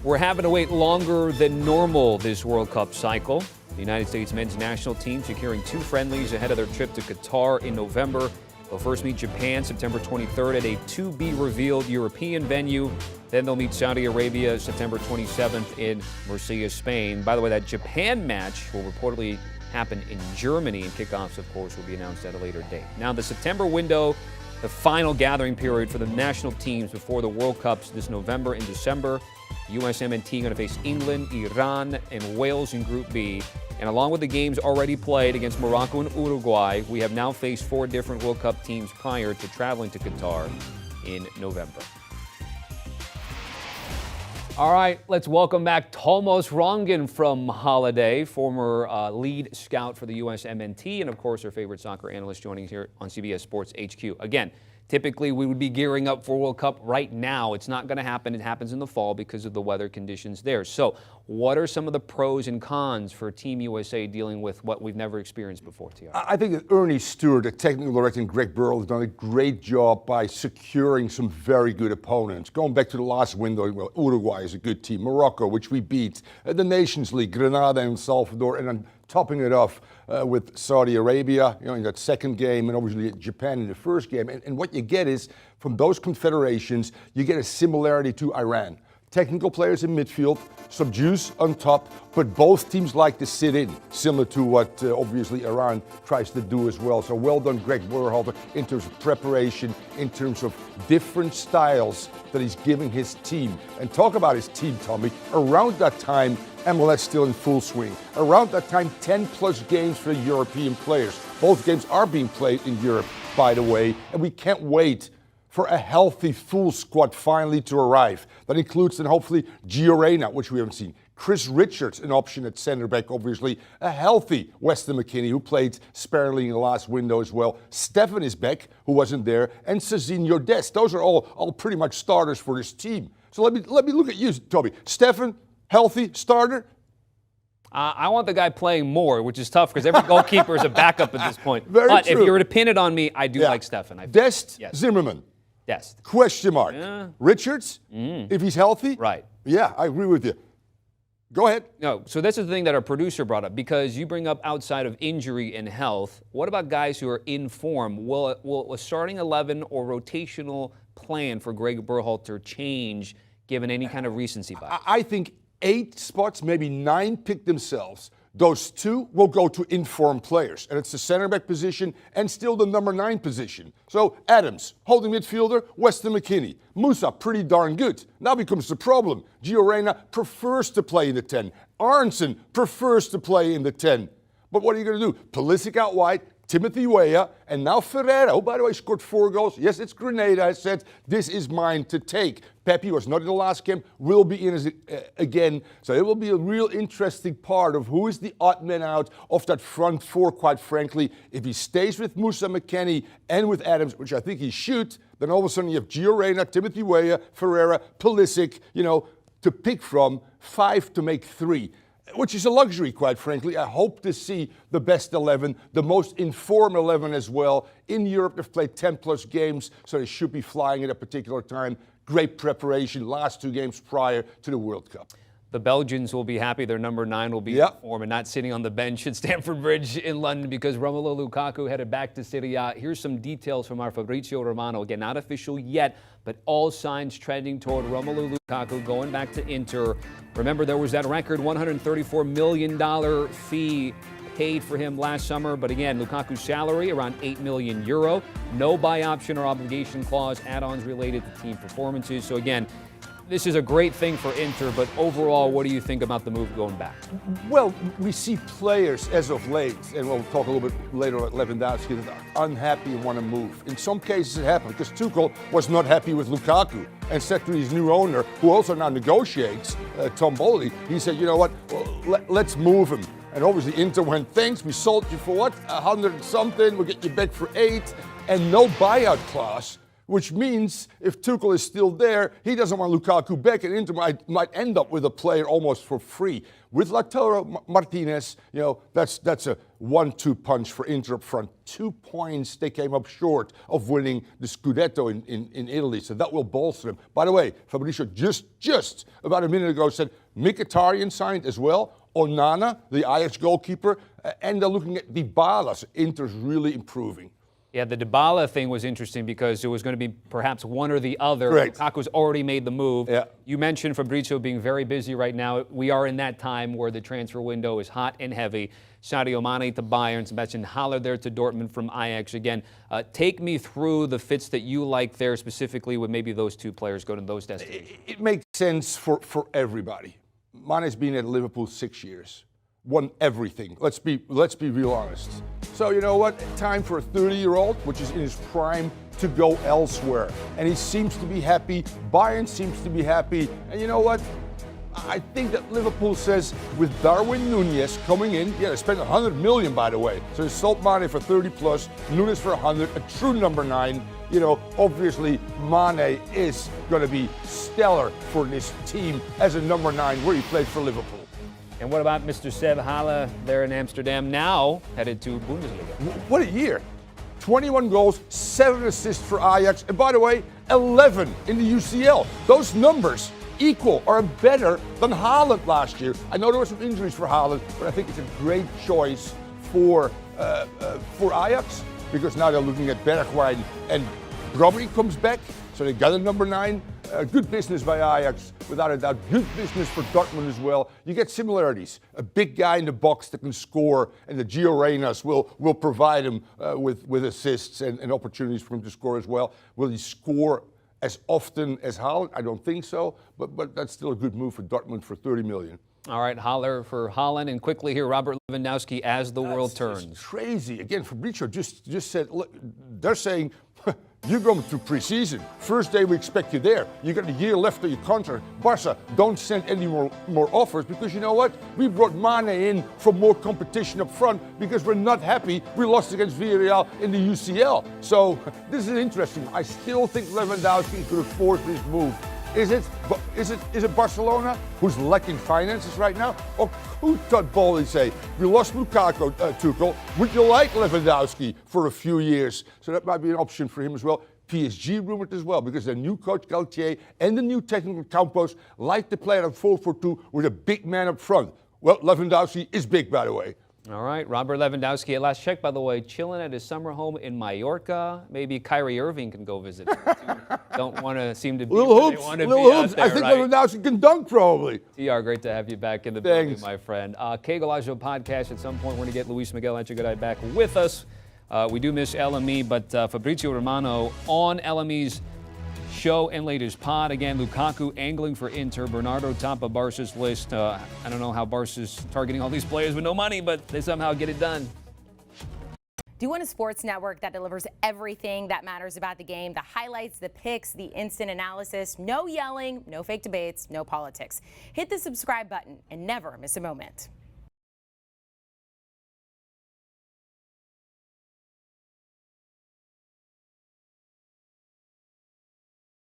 We're having to wait longer than normal this World Cup cycle. The United States men's national team securing 2 friendlies ahead of their trip to Qatar in November. They'll first meet Japan September 23rd at a to-be-revealed European venue. Then they'll meet Saudi Arabia September 27th in Murcia, Spain. By the way, that Japan match will reportedly happen in Germany, and kickoffs, of course, will be announced at a later date. Now, the September window, the final gathering period for the national teams before the World Cups this November and December. USMNT going to face England, Iran, and Wales in Group B. And along with the games already played against Morocco and Uruguay, we have now faced 4 different World Cup teams prior to traveling to Qatar in November. All right, let's welcome back Tomas Rongen from Holiday, former lead scout for the USMNT, and of course our favorite soccer analyst joining us here on CBS Sports HQ. Again, typically we would be gearing up for World Cup right now. It's not going to happen. It happens in the fall because of the weather conditions there. So what are some of the pros and cons for Team USA dealing with what we've never experienced before, TR? I think that Ernie Stewart, the technical director, and Greg Burrell have done a great job by securing some very good opponents. Going back to the last window, well, Uruguay is a good team. Morocco, which we beat. The Nations League, Grenada and El Salvador, and then topping it off with Saudi Arabia, in that second game, and obviously Japan in the first game. And what you get is, from those confederations, you get a similarity to Iran. Technical players in midfield, some juice on top, but both teams like to sit in, similar to what obviously Iran tries to do as well. So well done, Greg Berhalter, in terms of preparation, in terms of different styles that he's giving his team. And talk about his team, Tommy. Around that time, MLS still in full swing. Around that time, 10-plus games for European players. Both games are being played in Europe, by the way, and we can't wait for a healthy full squad finally to arrive. That includes then hopefully Gio Reyna, which we haven't seen. Chris Richards, an option at center back, obviously. A healthy Weston McKennie, who played sparingly in the last window as well. Stefan is back, who wasn't there, and Cezinho Dest. Those are all pretty much starters for this team. So let me look at you, Toby. Stefan, healthy starter? I want the guy playing more, which is tough because every goalkeeper is a backup at this point. But if you were to pin it on me, I do like Stefan. Dest, yes. Zimmerman. Dest. Question mark. Richards, if he's healthy? Right. Yeah, I agree with you. Go ahead. No, so this is the thing that our producer brought up, because you bring up outside of injury and health, what about guys who are in form? Will a starting 11 or rotational plan for Greg Berhalter change given any kind of recency bias? I think 8 spots, maybe 9 pick themselves. Those 2 will go to informed players, and it's the center back position and still the number 9 position. So Adams, holding midfielder, Weston McKennie. Musa, pretty darn good. Now becomes the problem. Gio Reyna prefers to play in the 10. Arnson prefers to play in the 10. But what are you going to do? Pulisic out wide, Timothy Weah, and now Ferreira, who, by the way, scored 4 goals. Yes, it's Grenada. I said, this is mine to take. Pepe was not in the last game, will be in again. So it will be a real interesting part of who is the odd man out of that front 4, quite frankly. If he stays with Musa McKennie and with Adams, which I think he should, then all of a sudden you have Gio Reyna, Timothy Weah, Ferreira, Pulisic, to pick from, 5 to make 3. Which is a luxury, quite frankly. I hope to see the best 11, the most informed 11 as well. In Europe, they've played 10-plus games, so they should be flying at a particular time. Great preparation, last 2 games prior to the World Cup. The Belgians will be happy their number 9 will be in form and not sitting on the bench at Stamford Bridge in London, because Romelu Lukaku headed back to Serie A. Here's some details from our Fabrizio Romano. Again, not official yet, but all signs trending toward Romelu Lukaku going back to Inter. Remember, there was that record $134 million fee paid for him last summer. But again, Lukaku's salary around €8 million. No buy option or obligation clause, add-ons related to team performances. So again, this is a great thing for Inter, but overall, what do you think about the move going back? Well, we see players as of late, and we'll talk a little bit later about Lewandowski, that are unhappy and want to move. In some cases it happened because Tuchel was not happy with Lukaku and said to his new owner, who also now negotiates, Tom Bowley, he said, you know what, well, let's move him. And obviously Inter went, thanks, we sold you for what, 100 and something, we'll get you back for 8, and no buyout clause. which means if Tuchel is still there, he doesn't want Lukaku back, and Inter might end up with a player almost for free. With Lautaro Martinez, that's a 1-2 punch for Inter up front. 2 points, they came up short of winning the Scudetto in Italy, so that will bolster them. By the way, Fabrizio just about a minute ago said Mkhitaryan signed as well. Onana, the Ajax goalkeeper, and they're looking at Dybala. So Inter's really improving. Yeah, the Dybala thing was interesting because it was going to be perhaps one or the other. Correct. Lukaku's already made the move. Yeah. You mentioned Fabrizio being very busy right now. We are in that time where the transfer window is hot and heavy. Sadio Mane to Bayern, Sebastian Haller there to Dortmund from Ajax. Again, take me through the fits that you like there, specifically with maybe those two players going to those destinations. It makes sense for everybody. Mane's been at Liverpool 6 years. Won everything. Let's be real honest. So you know what? Time for a 30-year-old, which is in his prime, to go elsewhere. And he seems to be happy. Bayern seems to be happy. And you know what? I think that Liverpool says with Darwin Núñez coming in, they spent 100 million, by the way. So they sold Mane for 30 plus, Núñez for 100, a true number 9. Obviously Mane is going to be stellar for this team as a number 9 where he played for Liverpool. And what about Mr. Seb Haller there in Amsterdam, now headed to Bundesliga? What a year. 21 goals, 7 assists for Ajax, and by the way, 11 in the UCL. Those numbers equal or better than Haaland last year. I know there were some injuries for Haaland, but I think it's a great choice for Ajax, because now they're looking at Bergwijn, and Robbery comes back, so they got a number 9. Good business by Ajax, without a doubt. Good business for Dortmund as well. You get similarities. A big guy in the box that can score, and the Gio Reynas will provide him with assists and opportunities for him to score as well. Will he score as often as Haaland? I don't think so, but that's still a good move for Dortmund for 30 million. All right, Haller for Haaland, and quickly here, Robert Lewandowski as the world turns. It's crazy. Again, Fabrizio just said, look, they're saying, you're going to pre-season. First day we expect you there. You got a year left of your contract. Barca, don't send any more offers, because you know what? We brought Mane in for more competition up front because we're not happy we lost against Villarreal in the UCL. So this is interesting. I still think Lewandowski could afford this move. Is it Barcelona who's lacking finances right now? Or who thought boldly say, we lost Lukaku, Tuchel, would you like Lewandowski for a few years? So that might be an option for him as well. PSG rumored as well, because the new coach Galtier and the new technical Campos like to play at a 4-4-2 with a big man up front. Well, Lewandowski is big, by the way. All right, Robert Lewandowski, at last check, by the way, chilling at his summer home in Mallorca. Maybe Kyrie Irving can go visit. Don't want to seem to be little where hoops, they want to little be hoops. out there, I think right? Lewandowski can dunk probably. TR, great to have you back in the building, my friend. Kegelaggio podcast. At some point, we're going to get Luis Miguel Echegaray back with us. We do miss LME, but Fabrizio Romano on LME's show and latest pod. Again, Lukaku angling for Inter. Bernardo top of Barca's list. I don't know how Barca's targeting all these players with no money, but they somehow get it done. Do you want a sports network that delivers everything that matters about the game? The highlights, the picks, the instant analysis. No yelling, no fake debates, no politics. Hit the subscribe button and never miss a moment.